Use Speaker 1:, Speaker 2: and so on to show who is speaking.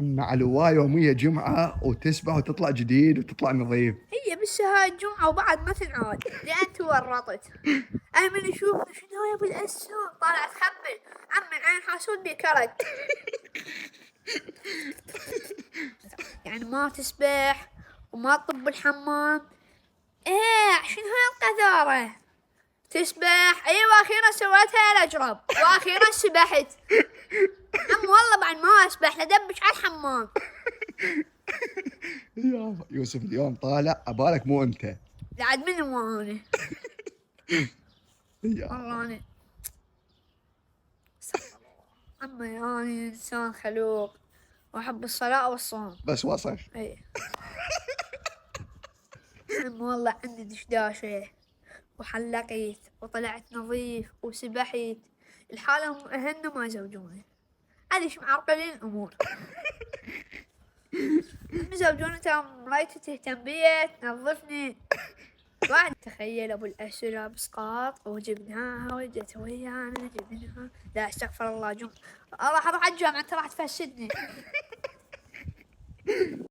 Speaker 1: مع الهواية يومية جمعة وتسبح وتطلع جديد وتطلع نظيف.
Speaker 2: هي بس هاي الجمعة وبعد ما تنعاد لأن تورطت. أنا من أشوف شنو يا أبو الأسود طالع تخبل عمي عين حاسود بكرك. يعني ما تسبح وما تطب الحمام. ايه شنو هاي القذارة. تسبح ايوه اخيرا سويتها الاجرب واخيرا سبحت. عم والله بعد ما اسبح لدبش على الحمام.
Speaker 1: يا يوسف اليوم طالع أبالك مو أنت.
Speaker 2: بعد من وانا
Speaker 1: يا
Speaker 2: والله انا عمي انا انسان خلوق واحب الصلاة والصوم.
Speaker 1: بس وصل.
Speaker 2: اي عم والله عندي دشداشة وحلقيت وطلعت نظيف وسبحت. الحالة أهلنا ما يزوجوني عادش معرقلين الأمور. مزوجوني ترى مرايتي تهتم بيه تنظفني. واحد تخيل أبو الأسد لابس قاط وجبناها وجت ويانا جبناها. لا استغفر الله راح أروح الجامعة أنت راح تفسدني.